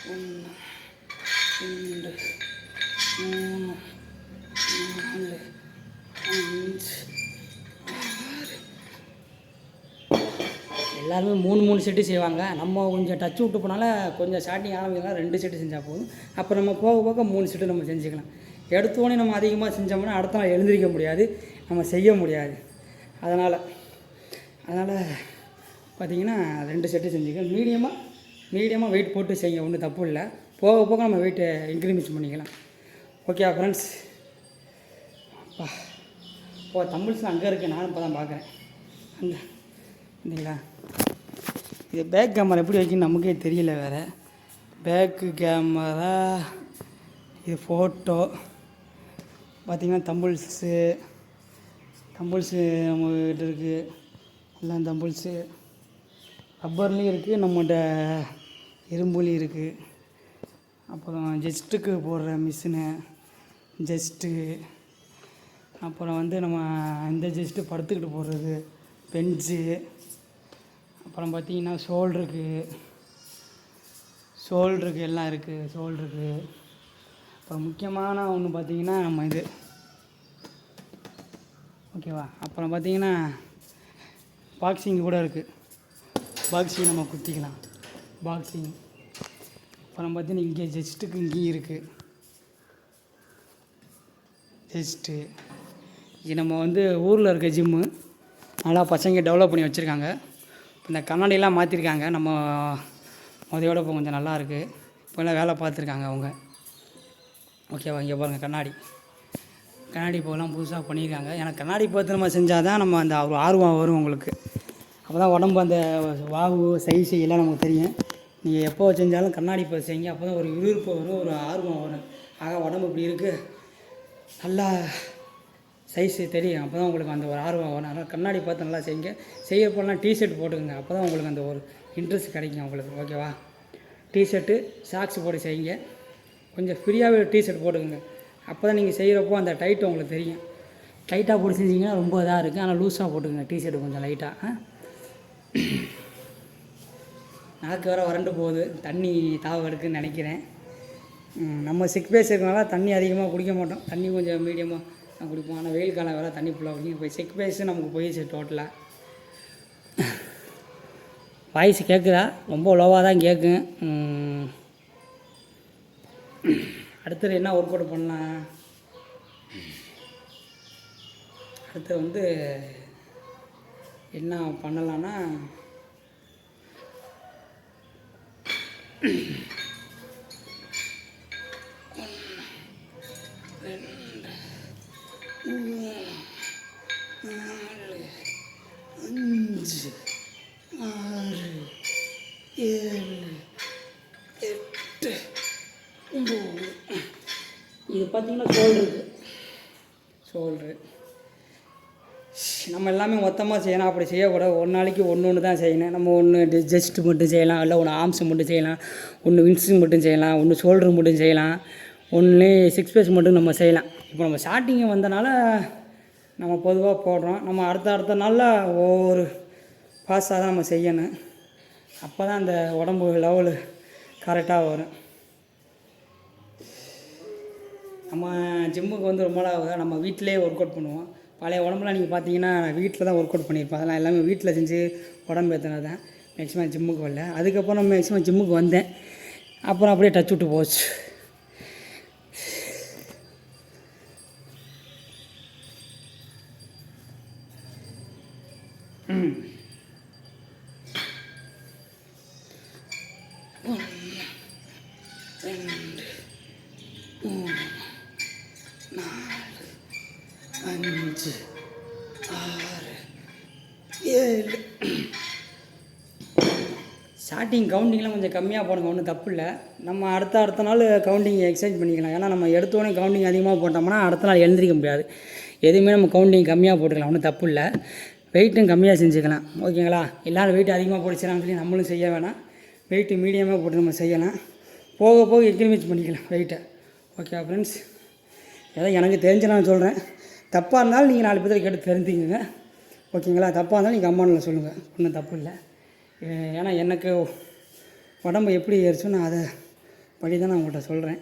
1 2 3 4 5 எல்லாருமே 3 செட்டு செய்வாங்க. நம்ம கொஞ்சம் டச் விட்டு போனால கொஞ்சம் ஸ்டார்டிங் ஆரம்பிக்கலாம் 2 செட்டு செஞ்சால் போதும். அப்புறம் நம்ம போக போக 3 செட்டு நம்ம செஞ்சுக்கலாம். எடுத்தோடனே நம்ம அதிகமாக செஞ்சோம்னா அடுத்த நாள் எழுந்திரிக்க முடியாது, நம்ம செய்ய முடியாது. அதனால் பார்த்திங்கன்னா 2 செட்டு செஞ்சுக்கலாம். மீடியமாக வெயிட் போட்டு செய்யுங்க, ஒன்றும் தப்பு இல்லை. போக போக நம்ம வெயிட்டை இன்க்ரீஸ் பண்ணிக்கலாம். Okay friends. தம்பிள்ஸ் அங்கே இருக்குது, நானும் இப்போ தான் பார்க்குறேன். அங்கே இல்லைங்களா, இது பேக் கேமரா எப்படி வைக்கணும்னு நமக்கே தெரியல வேறு. பேக்கு கேமரா, இது ஃபோட்டோ பார்த்திங்கன்னா தம்பிள்ஸு நம்மகிட்ட இருக்குது. எல்லாம் தம்பிள்ஸு ரப்பர்லேயும் இருக்குது, நம்மகிட்ட இரும்புலேயும் இருக்குது. அப்புறம் ஜெஸ்ட்டுக்கு போடுற மிஷினு ஜெஸ்ட்டு, அப்புறம் நம்ம இந்த ஜெஸ்ட்டு படுத்துக்கிட்டு போடுறது பென்ஸு, அப்புறம் பார்த்திங்கன்னா ஷோல்டருக்கு எல்லாம் இருக்குது. ஷோல்டருக்கு அப்புறம் முக்கியமான ஒன்று பார்த்திங்கன்னா நம்ம இது ஓகேவா. அப்புறம் பார்த்திங்கன்னா பாக்ஸிங் கூட இருக்குது. பாக்ஸிங் நம்ம குத்திக்கலாம், பாக்ஸிங். அப்புறம் பார்த்திங்கன்னா இங்கே ஜெஸ்ட்டுக்கு இங்கேயும் இருக்குது ஜெஸ்ட்டு. இது நம்ம ஊரில் இருக்க ஜிம்மு, நல்லா பசங்க டெவலப் பண்ணி வச்சுருக்காங்க. இந்த கண்ணாடியெல்லாம் மாற்றிருக்காங்க. நம்ம முதையோட இப்போ கொஞ்சம் நல்லாயிருக்கு. இப்போல்லாம் வேலை பார்த்துருக்காங்க அவங்க. ஓகேவா. இங்கே பாருங்கள், கண்ணாடி இப்போலாம் புதுசாக பண்ணியிருக்காங்க. ஏன்னா கண்ணாடி பார்த்து நம்ம செஞ்சால் தான் நம்ம அந்த ஒரு ஆர்வம் வரும் உங்களுக்கு. அப்போ தான் உடம்பு அந்த வாவு சைஸு எல்லாம் நமக்கு தெரியும். நீங்கள் எப்போ செஞ்சாலும் கண்ணாடி பார்த்து செய்யுங்க. அப்போ தான் ஒரு விறுவிறுப்பு வரும், ஒரு ஆர்வம் வரும். ஆக உடம்பு இப்படி இருக்குது, நல்லா சைஸு தெரியும். அப்போ தான் உங்களுக்கு அந்த ஒரு ஆர்வம் வரும். அதனால் கண்ணாடி பார்த்து நல்லா செய்யுங்க. செய்யப்போலாம் டிஷர்ட் போட்டுக்கோங்க. அப்போ தான் உங்களுக்கு அந்த ஒரு இன்ட்ரெஸ்ட் கிடைக்கும் உங்களுக்கு. ஓகேவா. டிஷர்ட்டு சாக்ஸ் போட்டு செய்யுங்க. கொஞ்சம் ஃப்ரீயாகவே டிஷர்ட் போட்டுக்கோங்க. அப்போ தான் நீங்கள் செய்கிறப்போ அந்த டைட்டு உங்களுக்கு தெரியும். டைட்டாக போட்டு செஞ்சிங்கன்னா ரொம்ப இதாக இருக்குது. ஆனால் லூஸாக போட்டுக்கோங்க டிஷர்ட்டு கொஞ்சம் லைட்டாக. நாக்கு வேறு வறண்டு போகுது, தண்ணி தாவ இருக்குதுன்னு நினைக்கிறேன். நம்ம சிக் பேஸ் இருக்கனால தண்ணி அதிகமாக குடிக்க மாட்டோம், தண்ணி கொஞ்சம் மீடியமாக குடிப்போம். ஆனால் வெயில் காலம் வேறு தண்ணி ஃபுல்லாக குடிக்கும். இப்போ சிக் பேஸு நமக்கு போயிடுச்சு டோட்டலாக. வாய்ஸ் கேட்குதா? ரொம்ப லோவாக தான் கேட்கும். அடுத்தது என்ன ஒர்க் அவுட் பண்ணலாம்? அடுத்து என்ன பண்ணலான்னா, இது பார்த்திங்கன்னா ஷோல்ட்ரு நம்ம எல்லாமே மொத்தமாக செய்யணும். அப்படி செய்யக்கூடாது. ஒரு நாளைக்கு ஒன்று தான் செய்யணும். நம்ம ஒன்று ஜெஸ்ட்டு மட்டும் செய்யலாம், இல்லை ஒன்று ஆர்ம்ஸ் மட்டும் செய்யலாம், ஒன்று வின்ஸிங் மட்டும் செய்யலாம், ஒன்று ஷோல்டர் மட்டும் செய்யலாம், ஒன்று சிக்ஸ் பேஸ் மட்டும் நம்ம செய்யலாம். இப்போ நம்ம ஸ்டார்டிங்கு வந்தனால நம்ம பொதுவாக போடுறோம். நம்ம அடுத்த நாளில் ஒவ்வொரு பாஸாக தான் நம்ம செய்யணும். அப்போ தான் அந்த உடம்பு லெவலு கரெக்டாக வரும். நம்ம ஜிம்முக்கு ரொம்ப நாளாக நம்ம வீட்டிலே ஒர்க் அவுட் பண்ணுவோம். பழைய உடம்புலாம் நீங்கள் பார்த்தீங்கன்னா நான் வீட்டில் தான் ஒர்க் அவுட் பண்ணியிருப்பேன். அதெல்லாம் எல்லாமே வீட்டில் செஞ்சு உடம்பு ஏற்றினது தான். மேக்ஸிமம் ஜிம்முக்கு வரல. அதுக்கப்புறம் நான் மேக்ஸிமம் ஜிம்முக்கு வந்தேன். அப்புறம் அப்படியே டச் விட்டு போச்சு. ஸ்டார்டிங் கவுண்டிங்லாம் கொஞ்சம் கம்மியாக போடுங்க, ஒன்றும் தப்பு இல்லை. நம்ம அடுத்த நாள் கவுண்டிங் எக்ஸசைஸ் பண்ணிக்கலாம். ஏன்னா நம்ம எடுத்தோடனே கவுண்டிங் அதிகமாக போட்டோம்னா அடுத்த நாள் எழுந்திரிக்க முடியாது. எதுவுமே நம்ம கவுண்டிங் கம்மியாக போட்டுக்கலாம், ஒன்றும் தப்பு இல்லை. வெயிட்டும் கம்மியாக செஞ்சுக்கலாம். ஓகேங்களா. எல்லோரும் வெயிட் அதிகமாக போட்டுச்சுறான்னு சொல்லி நம்மளும் செய்ய வேணாம். வெயிட்டு மீடியமாக போட்டு நம்ம செய்யலாம். போக போக இன்க்ரிமெண்ட் பண்ணிக்கலாம் வெயிட்டை. ஓகே ஃப்ரெண்ட்ஸ், ஏதோ எனக்கு தெரிஞ்சு நான் சொல்கிறேன். தப்பாக இருந்தாலும் நீங்கள் 4 பேர் கேட்டு தெரிஞ்சுக்கங்க. ஓகேங்களா. தப்பாக இருந்தாலும் நீங்கள் கமெண்டில் சொல்லுங்கள், ஒன்றும் தப்பு இல்லை. ஏன்னா எனக்கு உடம்பு எப்படி ஏறிச்சோ நான் அதை படி தான் நான் உங்கள்கிட்ட சொல்கிறேன்.